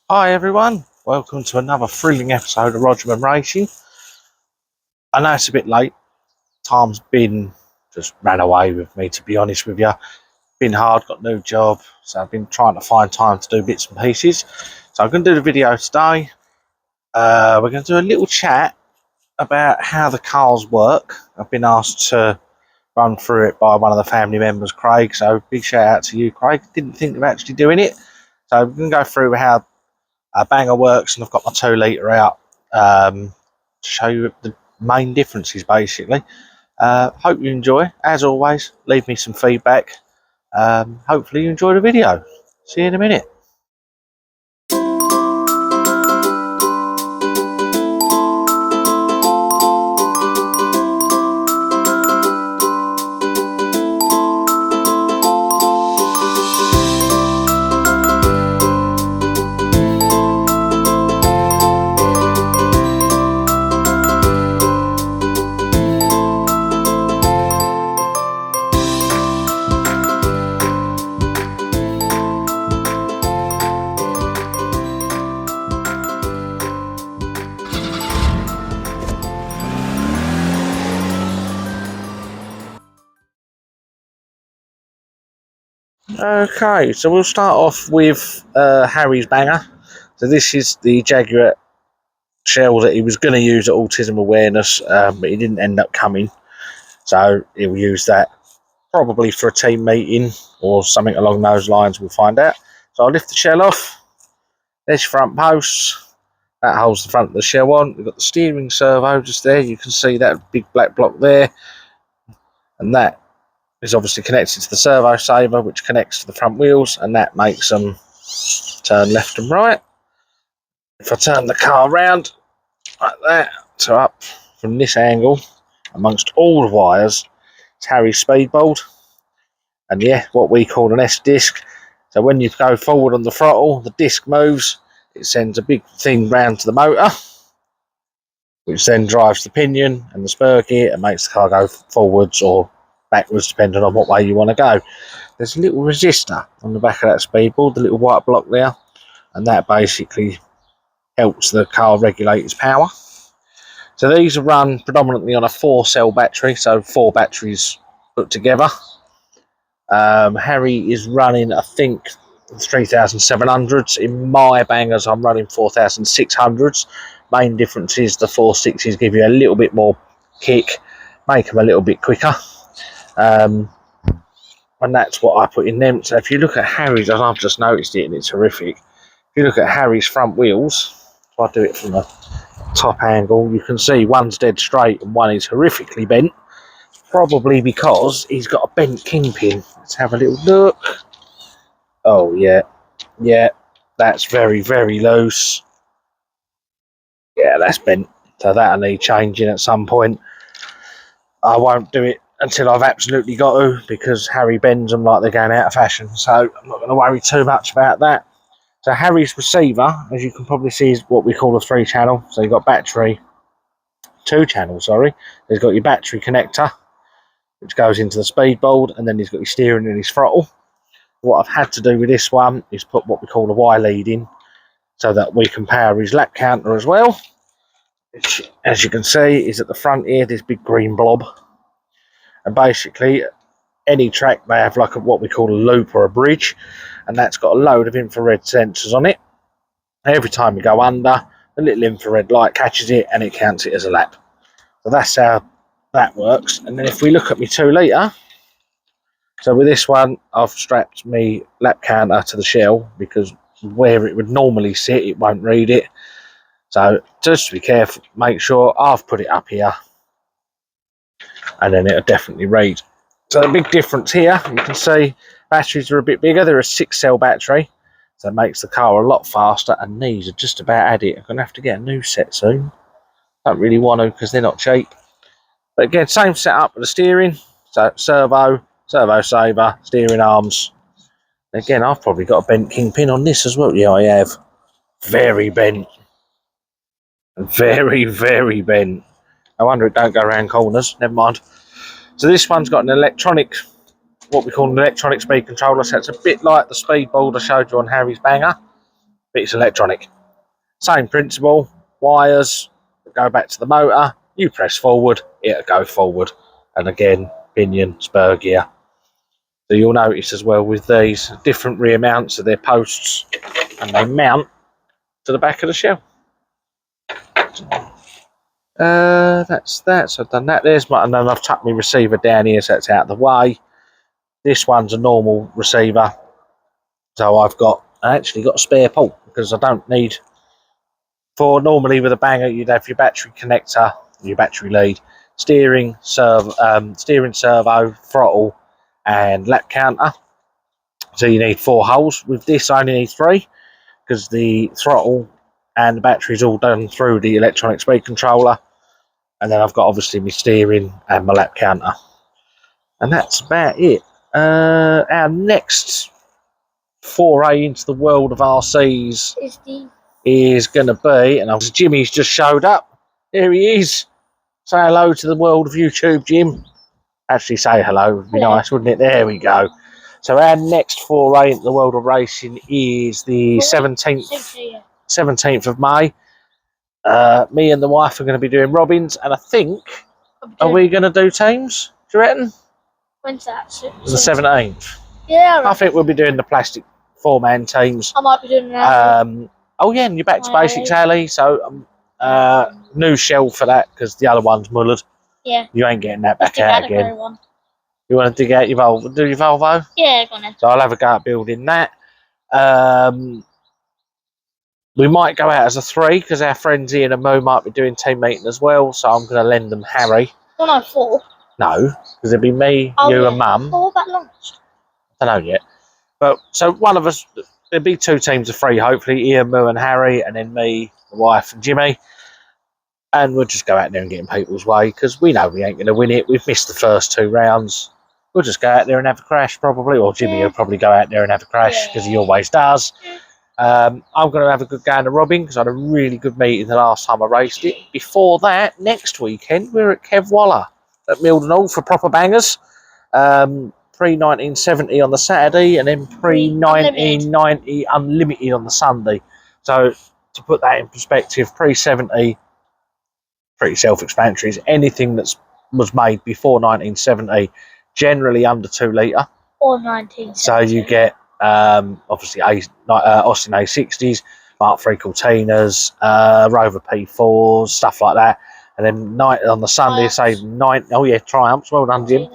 Hi everyone, welcome to another thrilling episode of Rogerman Racing. I know it's a bit late, time's been just ran away with me, to be honest with you. Been hard, got a new job, so I've been trying to find time to do bits and pieces. So I'm going to do the video today. We're going to do a little chat about how the cars work. I've been asked to run through it by one of the family members, Craig, so big shout out to you, Craig. Didn't think of actually doing it, so we're going to go through how banger works, and I've got my 2 litre out to show you the main differences basically. Hope you enjoy. As always, leave me some feedback. Hopefully you enjoy the video. See you in a minute. Okay, so we'll start off with Harry's banger. So this is the Jaguar shell that he was going to use at Autism Awareness, but he didn't end up coming. So he'll use that probably for a team meeting or something along those lines. We'll find out. So I'll lift the shell off. There's your front post. That holds the front of the shell on. We've got the steering servo just there. You can see that big black block there. And that is obviously connected to the servo saver, which connects to the front wheels, and that makes them turn left and right. If I turn the car around like that, so up from this angle, amongst all the wires, it's Harry's speedboard. And yeah, what we call an S-disc. So when you go forward on the throttle, the disc moves, it sends a big thing round to the motor, which then drives the pinion and the spur gear and makes the car go forwards or backwards, depending on what way you want to go. There's a little resistor on the back of that speedboard, the little white block there, and that basically helps the car regulate its power. So these are run predominantly on a 4-cell battery, so 4 batteries put together. Harry is running, I think, 3700s. In my bangers, I'm running 4600s. Main difference is the 4.6s give you a little bit more kick, make them a little bit quicker. And that's what I put in them. So if you look at Harry's, I've just noticed it and it's horrific. If you look at Harry's front wheels, if I do it from a top angle, you can see one's dead straight and one is horrifically bent. Probably because he's got a bent kingpin. Let's have a little look. Oh yeah, that's very, very loose. Yeah, that's bent. So that'll need changing at some point. I won't do it until I've absolutely got to, because Harry bends them like they're going out of fashion. So I'm not going to worry too much about that. So Harry's receiver, as you can probably see, is what we call a 3-channel. So you've got battery, 2-channel, sorry. He's got your battery connector, which goes into the speedboard, and then he's got your steering and his throttle. What I've had to do with this one is put what we call a Y lead in, so that we can power his lap counter as well, which, as you can see, is at the front here, this big green blob. And basically, any track they have like what we call a loop or a bridge, and that's got a load of infrared sensors on it. Every time you go under, the little infrared light catches it and it counts it as a lap. So that's how that works. And then if we look at my 2 litre, so with this one, I've strapped my lap counter to the shell, because where it would normally sit, it won't read it. So just be careful, make sure I've put it up here, and then it'll definitely read. So the big difference here, you can see batteries are a bit bigger. They're a 6-cell battery, so it makes the car a lot faster, and these are just about at it. I'm going to have to get a new set soon. Don't really want to, because they're not cheap. But again, same setup with the steering. So servo saver, steering arms. Again, I've probably got a bent kingpin on this as well. Yeah, I have. Very bent. Very, very bent. No wonder it don't go around corners. Never mind. So this one's got an electronic, what we call an electronic speed controller. So it's a bit like the speedboard I showed you on Harry's banger. but it's electronic. Same principle, wires go back to the motor, you press forward, it'll go forward. And again, pinion, spur gear. So you'll notice as well with these different rear mounts of their posts, and they mount to the back of the shell. That's that. So I've done that. There's my, and then I've tucked my receiver down here, so that's out of the way. This one's a normal receiver, so I actually got a spare port because I don't need. For normally with a banger, you'd have your battery connector, your battery lead, steering servo, throttle, and lap counter. So you need 4 holes. With this, I only need 3 because the throttle and the battery's all done through the electronic speed controller. And then I've got obviously my steering and my lap counter. And that's about it. Our next foray into the world of RCs is going to be, and Jimmy's just showed up. Here he is. Say hello to the world of YouTube, Jim. Actually say hello, would be nice, wouldn't it? There we go. So our next foray into the world of racing is the 17th of May. Me and the wife are going to be doing Robbins, and I think, are we going to do teams? Do you reckon? When's that? The 17th. Yeah, I think we'll be doing the plastic 4-man teams. I might be doing that. Oh yeah, and you're back to basics, Ali. So new shell for that because the other one's mullered. Yeah. You ain't getting that back out again. You want to dig out your Volvo? Do your Volvo? Yeah, go on then. So I'll have a go at building that. We might go out as a 3 because our friends Ian and Mo might be doing team meeting as well. So I'm going to lend them Harry. Oh no, 4. No, because it'll be me, you, and Mum. 4 that long? I don't know yet. But so one of us, there'll be 2 teams of 3, hopefully. Ian, Mo, and Harry, and then me, the wife, and Jimmy. And we'll just go out there and get in people's way because we know we ain't going to win it. We've missed the first 2 rounds. We'll just go out there and have a crash, probably. Or Jimmy will probably go out there and have a crash because he always does. I'm going to have a good go into Robin because I had a really good meeting the last time I raced it. Before that, next weekend, we're at Kev Waller at Milden Hall for proper bangers. Pre-1970 on the Saturday and then pre-1990 unlimited on the Sunday. So to put that in perspective, pre-70, pretty self-explanatory, is anything that was made before 1970, generally under 2 litre. Or 1970. So you get obviously Austin A60s, Mark III Cortinas, Rover P4s, stuff like that. And then on the Sunday, Triumphs. Well done, Jim.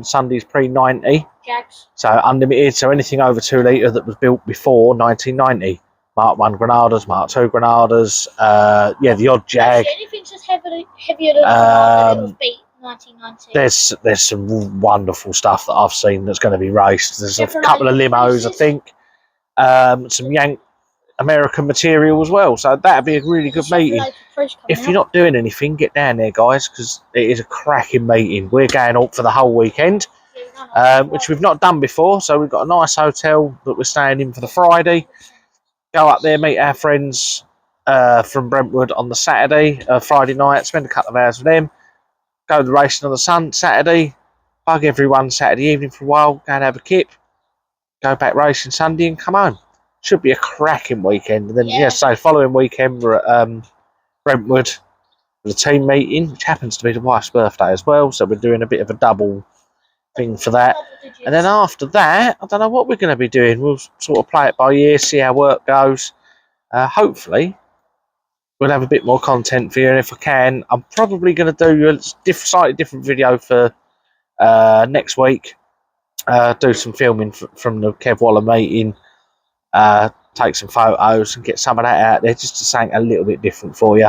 Sunday's pre-90. Jags. So unlimited. So anything over 2 litre that was built before 1990. Mark 1 Granadas, Mark 2 Granadas. The odd Jag. Anything that's heavier than Granada that was beat 1990. There's some wonderful stuff that I've seen that's going to be raced. There's a couple of limos, I think. Some Yank American material as well. So that'd be a really good meeting. If you're not doing anything, get down there, guys, because it is a cracking meeting. We're going up for the whole weekend, which we've not done before. So we've got a nice hotel that we're staying in for the Friday. Go up there, meet our friends from Brentwood on the Friday night, spend a couple of hours with them. Go to the racing on the Saturday, bug everyone Saturday evening for a while, go and have a kip, go back racing Sunday and come home. Should be a cracking weekend. And then, so following weekend we're at Brentwood for the team meeting, which happens to be the wife's birthday as well, so we're doing a bit of a double thing for that. And then after that, I don't know what we're going to be doing. We'll sort of play it by ear, see how work goes. Hopefully we'll have a bit more content for you, and if I can, I'm probably going to do a slightly different video for next week. Do some filming from the Kev Waller meeting, take some photos and get some of that out there, just to something a little bit different for you.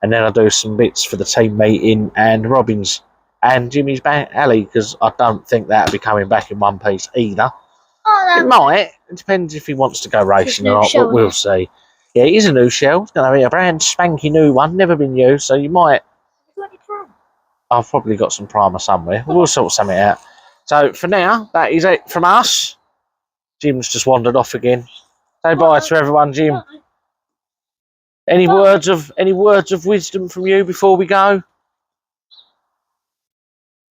And then I'll do some bits for the team meeting and Robin's and Jimmy's alley, because I don't think that'll be coming back in one piece either. It might. It depends if he wants to go racing or not, but we'll see. Yeah, it is a new shell. It's going to be a brand spanky new one, never been used, so you might. I've probably got some primer somewhere. We'll sort something out. So for now, that is it from us. Jim's just wandered off again. Say bye to everyone, Jim. Any words of wisdom from you before we go?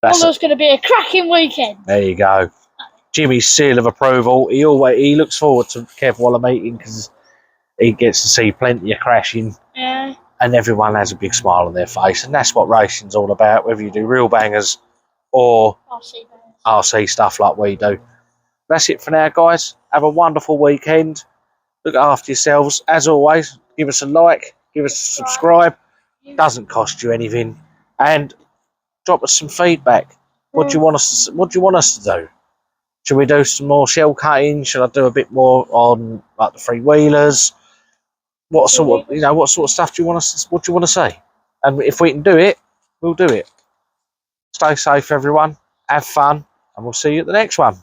It's going to be a cracking weekend. There you go. Jimmy's seal of approval. He looks forward to Kev Waller meeting because he gets to see plenty of crashing, Yeah. and everyone has a big smile on their face, and that's what racing's all about, whether you do real bangers or RC stuff like we do. That's it for now, guys. Have a wonderful weekend. Look after yourselves. As always, give us a like, give us a subscribe. Doesn't cost you anything. And drop us some feedback. What do you want us to do? Should we do some more shell cutting? Should I do a bit more on like the free wheelers? What sort of stuff do you want us? What do you want to say? And if we can do it, we'll do it. Stay safe, everyone. Have fun, and we'll see you at the next one.